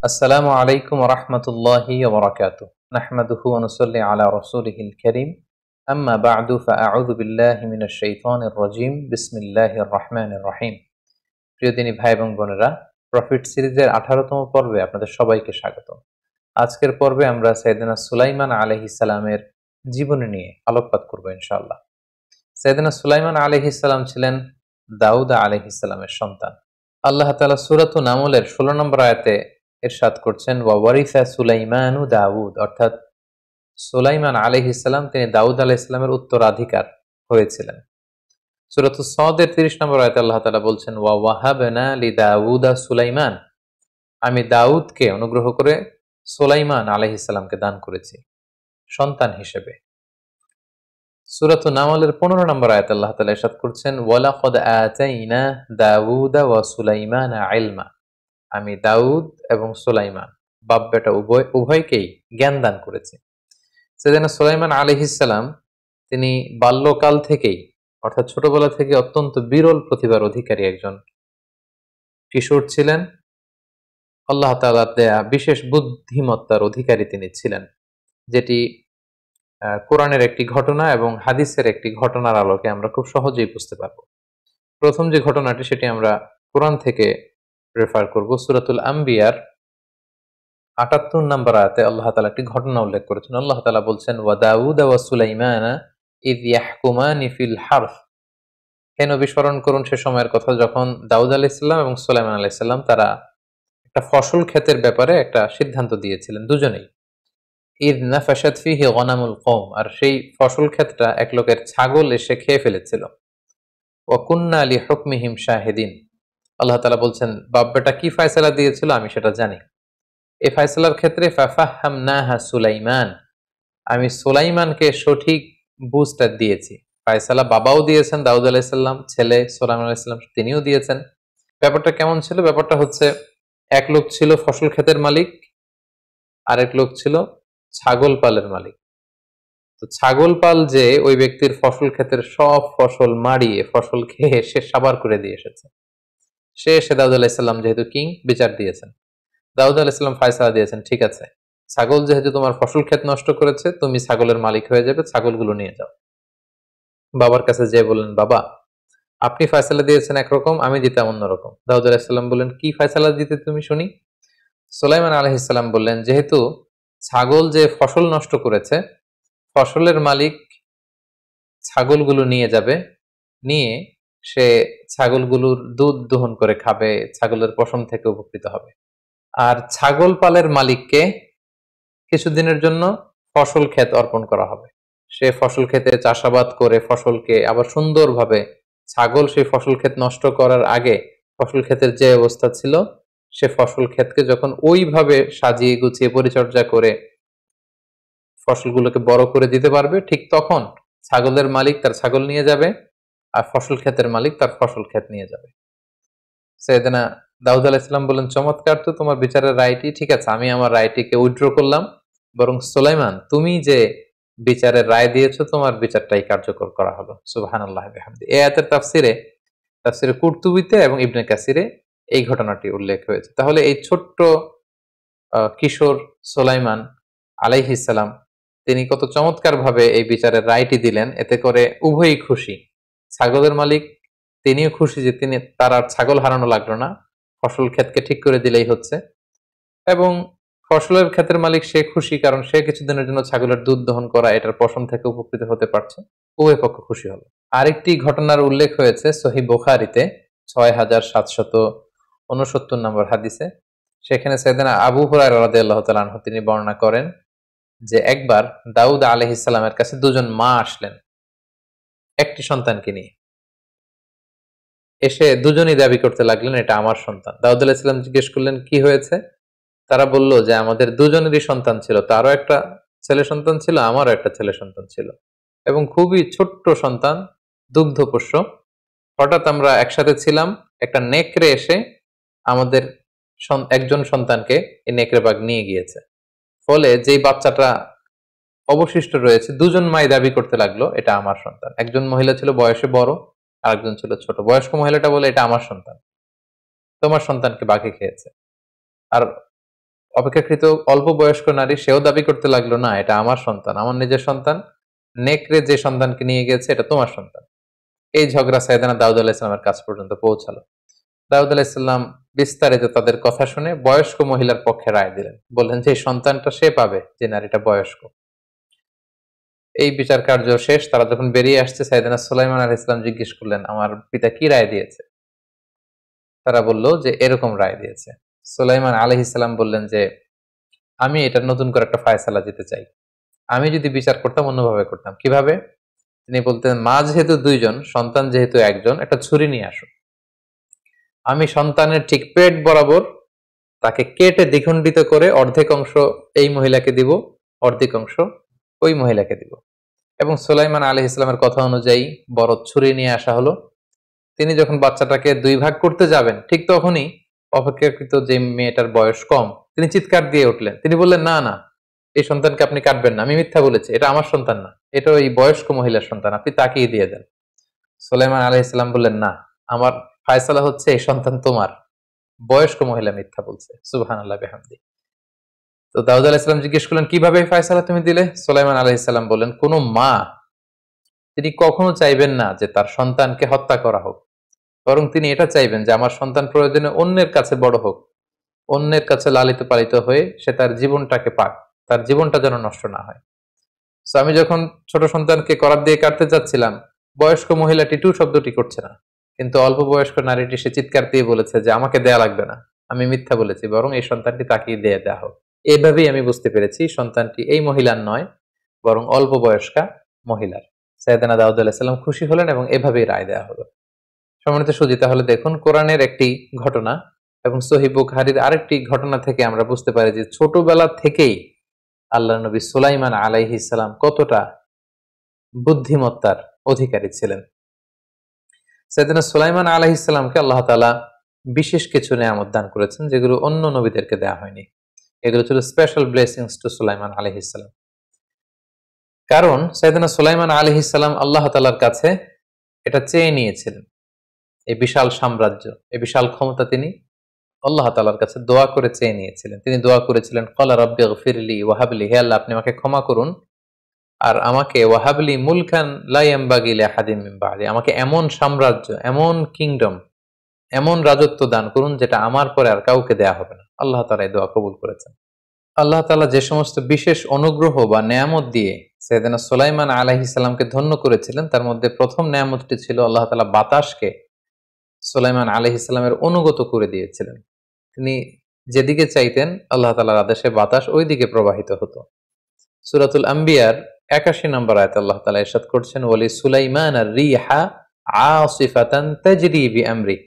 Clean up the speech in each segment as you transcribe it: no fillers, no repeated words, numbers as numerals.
আসসালামু আলাইকুম রহমতুল্লাহি ওবরাকাতুহ নাহমাদুহু ওয়া নুসাল্লি আলা রাসূলিহিল কারীম আম্মা বা'দু ফাআউযু বিল্লাহি মিনাশ শাইতানির রাজীম বিসমিল্লাহির রহমানির রহিম। প্রিয় দিনী ভাই এবং বোনেরা, প্রফিট সিরিজের 18তম পর্বে আপনাদের সবাইকে স্বাগত। আজকের পর্বে আমরা সাইয়েদনা সুলাইমান আলাইহিস সালামের জীবনী নিয়ে আলোকপাত করব ইনশাআল্লাহ। সাইয়েদনা সুলাইমান আলাইহিস সালাম ছিলেন দাউদ আলাইহিস সালামের সন্তান। আল্লাহ তাআলা সূরাতুন নামলের 16 নম্বর আয়াতে ইরশাদ করছেন, ওয়া ওয়ারিসা সুলাইমানু দাউদ, অর্থাৎ সুলাইমান আলাইহিস সালাম তিনি দাউদ আলাইহিস সালামের উত্তরাধিকার হয়েছিলেন। সূরাতুস সদের 30 নম্বর আয়াতে আল্লাহ তাআলা বলছেন, ওয়া ওয়াহাবনা লিদাউদা সুলাইমান, আমি দাউদকে অনুগ্রহ করে সুলাইমান আলাইহিস সালামকে দান করেছি সন্তান হিসেবে। সূরাতুন নামলের 15 নম্বর আয়াতে আল্লাহ তাআলা ইরশাদ করছেন, ওয়ালাকাদ আতাইনা দাউদা ওয়া সুলাইমানা ইলমা, আমি দাউদ এবং সুলাইমান বাপ বেটা উভয়কেই জ্ঞান দান করেছি। সেদিন সুলাইমান আলাইহিস সালাম তিনি বাল্যকাল থেকেই অর্থাৎ ছোটবেলা থেকে অত্যন্ত বিরল প্রতিভার অধিকারী একজন কিশোর ছিলেন। আল্লাহ তাআলার দেয়া বিশেষ বুদ্ধিমত্তার অধিকারী তিনি ছিলেন, যেটি কোরআনের একটি ঘটনা এবং হাদিসের একটি ঘটনার আলোকে আমরা খুব সহজেই বুঝতে পারব। প্রথম যে ঘটনাটি সেটি আমরা কোরআন থেকে রেফার করব। সূরাতুল আম্বিয়ার ৭৮ নম্বর আয়াতে আল্লাহ তাআলা একটি ঘটনা উল্লেখ করেছেন। আল্লাহ তাআলা বলছেন, ওয়া দাউদ ওয়া সুলাইমানা ইয ইয়াহকুমানি ফিল হারথ, হে নবী স্মরণ করুন সে সময়ের কথা যখন দাউদ আলাইহিস সালাম এবং সুলাইমান আলাইহিস সালাম তারা একটা ফসল ক্ষেতের ব্যাপারে একটা সিদ্ধান্ত দিয়েছিলেন দুজনেই। ইয নাফাশাত ফিহি গনামুল কওম, আর সেই ফসল ক্ষেতটা এক লোকের ছাগল এসে খেয়ে ফেলেছিল। ওয়া কুন্না লিহুকমিহিম শাহিদিন, আল্লাহ তাআলা বলছেন বাপ বেটা কি ফয়সালা দিয়েছিল আমি সেটা জানি। এই ফয়সালার ক্ষেত্রে ফাফাহামনাহা সুলাইমান, আমি সুলাইমানকে সঠিক বুঝটা দিয়েছি। ফয়সালা বাবাও দিয়েছেন দাউদ আলাইহিস সালাম, ছেলে সুলাইমান আলাইহিস সালাম তিনিও দিয়েছেন। ব্যাপারটা কেমন ছিল? ব্যাপারটা হচ্ছে, এক লোক ছিল ফসল ক্ষেতের মালিক, আরেক লোক ছিল ছাগল পালের মালিক। তো ছাগল পাল যে ওই ব্যক্তির ফসল ক্ষেতের সব ফসল মাড়িয়ে ফসল খেয়ে সে সাবার করে দিয়ে এসেছে। সে এসে দাউদ আলাইহিস সালাম যেহেতু কিং, বিচার দিয়েছেন। দাউদ আলাইহিস সালাম ফয়সালা দিয়েছেন, ঠিক আছে, ছাগল যেহেতু তোমার ফসল ক্ষেত নষ্ট করেছে, তুমি ছাগলের মালিক হয়ে যাবে, ছাগলগুলো নিয়ে যাও। বাবার কাছে যেয়ে বললেন, বাবা আপনি ফয়সালা দিয়েছেন একরকম, আমি দিতাম অন্যরকম। দাউদ আলাইহিস সালাম বললেন, কি ফয়সালা দিতে তুমি শুনি? সুলাইমান আলাইহিস সালাম বললেন, যেহেতু ছাগল যে ফসল নষ্ট করেছে, ফসলের মালিক ছাগলগুলো নিয়ে যাবে, নিয়ে সে ছাগলগুলোর দুধ দহন করে খাবে, ছাগলের পশম থেকে উপকৃত হবে। আর ছাগল পালের মালিককে কিছুদিনের জন্য ফসল ক্ষেত অর্পণ করা হবে। সে ফসল ক্ষেতে চাষাবাদ করে ফসলকে আবার সুন্দরভাবে, ছাগল সেই ফসল ক্ষেত নষ্ট করার আগে ফসল ক্ষেতের যে অবস্থা ছিল, সে ফসল ক্ষেতকে যখন ওইভাবে সাজিয়ে গুছিয়ে পরিচর্যা করে ফসলগুলোকে বড় করে দিতে পারবে, ঠিক তখন ছাগলের মালিক তার ছাগল নিয়ে যাবে, আর ফসল ক্ষেতের মালিক তার ফসল ক্ষেত নিয়ে যাবে। সাইয়েদনা দাউদ আলাইহিস সালাম বলেন, চমৎকার, তো তোমার বিচারের রায়টি ঠিক আছে, আমি আমার রায়টিকে উইথড্র করলাম, বরং সুলাইমান তুমি যে বিচারের রায় দিয়েছো তোমার বিচারটাই কার্যকর করা হলো। সুবহানাল্লাহ বিহামদি। এই আয়াতের তাফসিরে কুরতুবিতে এবং ইবনে কাসিরে এই ঘটনাটি উল্লেখ হয়েছে। তাহলে এই ছোট্ট কিশোর সুলাইমান আলাইহিস সালাম তিনি কত চমৎকার ভাবে এই বিচারের রায়টি দিলেন, এতে করে উভয়ই খুশি। ছাগলের মালিক তিনিও খুশি যে তার আর ছাগল হারানো লাগলো না, ফসল ক্ষেতকে ঠিক করে দিলেই হচ্ছে, এবং ফসলের ক্ষেতের মালিক সে খুশি, কারণ সে কিছুদিনের জন্য ছাগলের দুধ দহন করা, এটার পশম থেকে উপকৃত হতে পারছে। উভয় পক্ষ খুশি হলো। আরেকটি ঘটনার উল্লেখ হয়েছে সহিহ বুখারীতে ৬৭৬৯ নম্বর হাদিসে। সেখানে সাইয়েদনা আবু হুরায়রা রাদিয়াল্লাহু তাআলা আনহু তিনি বর্ণনা করেন যে একবার দাউদ আলাইহিস সালামের কাছে দুজন মা আসলেন একটি সন্তানকে নিয়ে। এসে দুজনই দাবি করতে লাগলেন, এটা আমার সন্তান। দাউদ আলাইহিস সালাম জিজ্ঞেস করলেন, কি হয়েছে? তারা বলল যে আমাদের দুজনেরই সন্তান ছিল, তারও একটা ছেলে সন্তান ছিল, আমারও একটা ছেলে সন্তান ছিল, এবং খুবই ছোট্ট সন্তান, দুগ্ধপোষ্য। হঠাৎ আমরা একসাথে ছিলাম, একটা নেকড়ে এসে আমাদের একজন সন্তানকে এই নেকড়ে বাঘ নিয়ে গিয়েছে। ফলে যেই বাচ্চাটা অবশিষ্ট রয়েছে, দুজন মাই দাবি করতে লাগলো এটা আমার সন্তান। একজন মহিলা ছিল বয়সে বড়, আরেকজন ছিল ছোট। বয়স্ক মহিলাটা বলে, এটা আমার সন্তান, তোমার সন্তানকে বাঘে খেয়েছে। আর অপেক্ষাকৃত অল্প বয়স্ক নারী, সেও দাবি করতে লাগলো, না এটা আমার সন্তান, আমার নিজের সন্তান, নেকড়ে যে সন্তানকে নিয়ে গেছে এটা তোমার সন্তান। এই ঝগড়া সাইয়েদানা দাউদ আলাইহিস সালামের কাছ পর্যন্ত পৌঁছালো। দাউদ আলাইহিস সালাম বিস্তারিত তাদের কথা শুনে বয়স্ক মহিলার পক্ষে রায় দিলেন, বললেন যে এই সন্তানটা সে পাবে যে নারীটা বয়স্ক। এই বিচার কার্য শেষ, তারা যখন বেরিয়ে আসছে, সাইয়েদানা সুলাইমান আলাইহিস সালাম জিজ্ঞেস করলেন, আমার পিতা কি রায় দিয়েছে? তারা বলল যে এরকম রায় দিয়েছে। সুলাইমান আলাইহিস সালাম বললেন যে আমি এটা নতুন করে একটা ফায়সালা দিতে চাই। আমি যদি বিচার করতাম অন্যভাবে করতাম। কিভাবে? তিনি বলতেন, মা যেহেতু দুইজন, সন্তান যেহেতু একজন, একটা ছুরি নিয়ে আসো। আমি সন্তানের ঠিক পেট বরাবর তাকে কেটে দ্বিখণ্ডিত করে অর্ধেক অংশ এই মহিলাকে দিব, অর্ধেক অংশ ওই মহিলাকে দিব। এবং সুলাইমান আলাইহিস সালামের কথা অনুযায়ী বড় ছুরি নিয়ে আসা হলো। তিনি যখন বাচ্চাটাকে দুই ভাগ করতে যাবেন, ঠিক তখনই অপেক্ষাকৃত যে মেয়েটার বয়স কম, তিনি চিৎকার দিয়ে উঠলেন। তিনি বললেন, না না, এই সন্তানকে আপনি কাটবেন না, আমি মিথ্যা বলেছি, এটা আমার সন্তান না, এটা ওই বয়স্ক মহিলার সন্তান, আপনি তাকিয়ে দিয়ে দেন। সুলাইমান আলাইহিস সালাম বললেন, না, আমার ফায়সালা হচ্ছে এই সন্তান তোমার, বয়স্ক মহিলা মিথ্যা বলছে। সুবহানাল্লাহ বিহামদি। তো দাউদ আলাইহিস সালাম জিজ্ঞেস করলেন, কিভাবে এই ফায়সালা তুমি দিলে? সুলাইমান আলাইহিস সালাম বললেন, কোন মা তিনি কখনো চাইবেন না যে তার সন্তানকে হত্যা করা হোক, বরং তিনি এটা চাইবেন যে আমার সন্তান প্রয়োজনে অন্যের কাছে বড় হোক, অন্যের কাছে লালিত পালিত হয়ে সে তার জীবনটাকে পাক, তার জীবনটা যেন নষ্ট না হয়। তো আমি যখন ছোট সন্তানকে করাত দিয়ে কাটতে যাচ্ছিলাম, বয়স্ক মহিলাটি টু শব্দটি করছে না, কিন্তু অল্প বয়স্ক নারীটি সে চিৎকার দিয়ে বলেছে যে আমাকে দেয়া লাগবে না, আমি মিথ্যা বলেছি, বরং এই সন্তানটি তাকিয়ে দিয়ে দেয়া হোক। এভাবেই আমি বুঝতে পেরেছি সন্তানটি এই মহিলার নয়, বরং অল্প বয়স্কা মহিলার। সাইয়েদানা দাউদ আলাইহিস সালাম খুশি হলেন এবং এভাবেই রায় দেয়া হলো। সম্মানিত সুধী, তাহলে দেখুন, কোরআনের একটি ঘটনা এবং সহিহ বুখারীর আরেকটি ঘটনা থেকে আমরা বুঝতে পারি যে ছোটবেলা থেকেই আল্লাহ নবী সুলাইমান আলাইহিস সালাম কতটা বুদ্ধিমত্তার অধিকারী ছিলেন। সাইয়েদনা সুলাইমান আলাইহিস সালামকে আল্লাহ তাআলা বিশেষ কিছু নেয়ামত দান করেছেন, যেগুলো অন্য নবীদেরকে দেয়া হয়নি। এগুলো ছিল স্পেশাল ব্লেসিংস টু সুলাইমান আলাইহিস সালাম। কারণ সাইয়েদনা সুলাইমান আলাইহিস সালাম আল্লাহ তাআলার কাছে এটা চেয়ে নিয়েছিলেন, এই বিশাল সাম্রাজ্য, এই বিশাল ক্ষমতা তিনি আল্লাহ তাআলার কাছে দোয়া করে চেয়ে নিয়েছিলেন। তিনি দোয়া করেছিলেন, ক্বালা রাব্বিগফিরলি ওয়াহাবলি, হে আল্লাহ আপনি আমাকে ক্ষমা করুন আর আমাকে ওয়াহাবলি মুলকান লা ইয়ামবাগি লিআহাদিন মিন বা'দি, আমাকে এমন সাম্রাজ্য, এমন কিংডম, এমন রাজত্ব দান করুন যেটা আমার পরে আর কাউকে দেয়া হবে না। আল্লাহ তাআলা এই দোয়া কবুল করেছেন। আল্লাহ তাআলা যে সমস্ত বিশেষ অনুগ্রহ বা নেয়ামত দিয়ে সাইয়েদনা সুলাইমান আলাইহিস সালামকে ধন্য করেছিলেন, তার মধ্যে প্রথম নেয়ামতটি ছিল আল্লাহ তাআলা বাতাসকে সুলাইমান আলাইহিস সালামের অনুগত করে দিয়েছিলেন। তিনি যেদিকে চাইতেন আল্লাহ তাআলার আদেশে বাতাস ওই দিকে প্রবাহিত হতো। সূরাতুল আম্বিয়ার ৮১ নম্বর আয়াতে আল্লাহ তাআলা ইরশাদ করছেন, ওয়ালি সুলাইমান আর-রিহা আসিফাতান তাজরি বিআমরি,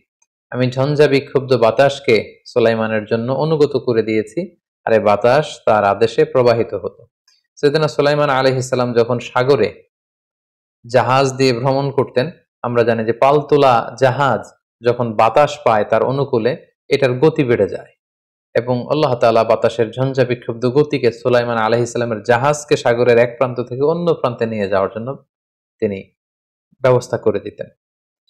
আমি ঝঞ্ঝা বিক্ষুব্ধ বাতাসকে সুলাইমানের জন্য অনুগত করে দিয়েছি, আর এই বাতাস তার আদেশে প্রবাহিত হতো। সাইয়েদনা সুলাইমান আলাইহিস সালাম যখন সাগরে জাহাজ দিয়ে ভ্রমণ করতেন, আমরা জানি যে পালতোলা জাহাজ যখন বাতাস পায় তার অনুকূলে, এটার গতি বেড়ে যায় এবং আল্লাহ তাআলা বাতাসের ঝঞ্ঝা বিক্ষুব্ধ গতিকে সুলাইমান আলাইহিস সালামের জাহাজকে সাগরের এক প্রান্ত থেকে অন্য প্রান্তে নিয়ে যাওয়ার জন্য তিনি ব্যবস্থা করে দিতেন।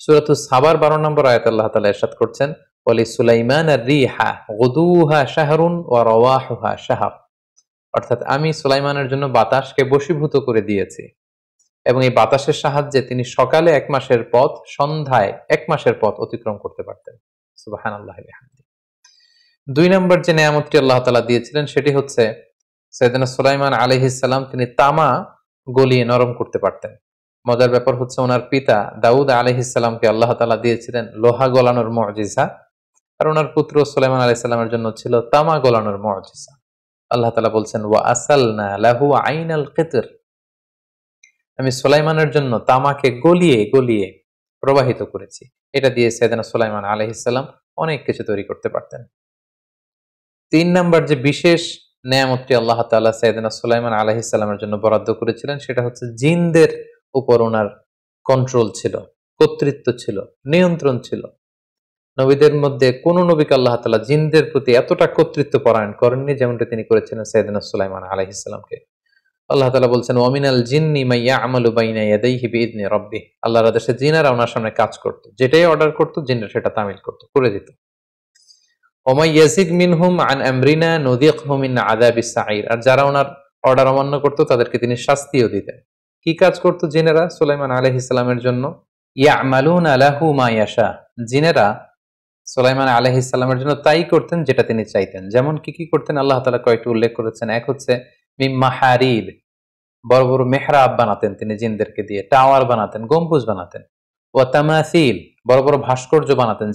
সূরাতুস সাবার ১২ নম্বর আয়াতে আল্লাহ তাআলা ইরশাদ করছেন, ওয়ালি সুলাইমান আর-রিহা গুদুহা শাহরুন ওয়া রাওয়াহুহা শাহর, অর্থাৎ আমি সুলাইমানের জন্য বাতাসকে বশীভূত করে দিয়েছি এবং এই বাতাসের সাহায্যে তিনি সকালে ১ মাসের পথ, সন্ধ্যায় ১ মাসের পথ অতিক্রম করতে পারতেন। সুবহানাল্লাহি বিহামদিহি। ২ নম্বর যে নেয়ামতটি আল্লাহ তাআলা দিয়েছিলেন সেটি হচ্ছে সাইয়েদনা সুলাইমান আলাইহিস সালাম তিনি তামা গলিয়ে নরম করতে পারতেন। মজার ব্যাপার হচ্ছে ওনার পিতা দাউদ আলাইহিস সালামকে আল্লাহ তাআলা দিয়েছিলেন লোহা গলানোর মুজিজা, আর ওনার পুত্র সুলাইমান আলাইহিস সালামের জন্য ছিল তামা গলানোর মুজিজা। আল্লাহ তাআলা বলছেন, ওয়া আসালনা লাহু আইনাল কিতর, আমি সুলাইমানের জন্য তামাকে গলিয়ে গলিয়ে প্রবাহিত করেছি। এটা দিয়ে সাইয়েদনা সুলাইমান আলাইহিস সালাম অনেক কিছু তৈরি করতে পারতেন। ৩ নাম্বার যে বিশেষ নেয়ামতটি আল্লাহ তাআলা সাইয়েদনা সুলাইমান আলাইহিস সালামের জন্য বরাদ্দ করেছিলেন সেটা হচ্ছে জিনদের উপর ওনার কন্ট্রোল ছিল, কর্তৃত্ব ছিল, নিয়ন্ত্রণ ছিল। নবীদের মধ্যে কোন নবীকে আল্লাহ তাআলা জিনদের প্রতি এতটা কর্তৃত্ব পরায়ণ করেননি যেমনটা তিনি করেছিলেন সাইয়েদনা সুলাইমান আলাইহিস সালামকে। আল্লাহ তাআলা বলছেন, ওয়ামিনাল জিন্নি মান ইয়া'মালু বাইনা ইয়াদাইহি বিইذনি রাব্বিহ, আল্লাহর আদেশে জিনেরা ওনার সামনে কাজ করত, যেটাই অর্ডার করত জিনরা সেটা তামিল করত, করে দিত। ওমাই ইয়াজিগ মিনহুম আন আমরিনা নুযিকহু মিন আযাবিস সাঈর, আর যারা ওনার অর্ডার অমান্য করতো তাদেরকে তিনি শাস্তিও দিতেন। কি কাজ করতো জিনেরা সুলাইমান আলাইহিস সালামের জন্য? ইয়ামালুনা লাহু মা ইয়াশা, জিনেরা সুলাইমান আলাইহিস সালামের জন্য তাই করতেন যেটা তিনি চাইতেন। যেমন কি কি করতেন আল্লাহ তাআলা কয়েকটি উল্লেখ করেছেন। এক হচ্ছে মিম মাহারিব, বড় বড় মেহরাব বানাতেন তিনি জিনদেরকে দিয়ে, টাওয়ার বানাতেন, গম্বুজ বানাতেন। ওয়া তামাসিল, বড় বড় ভাস্কর্য বানাতেন।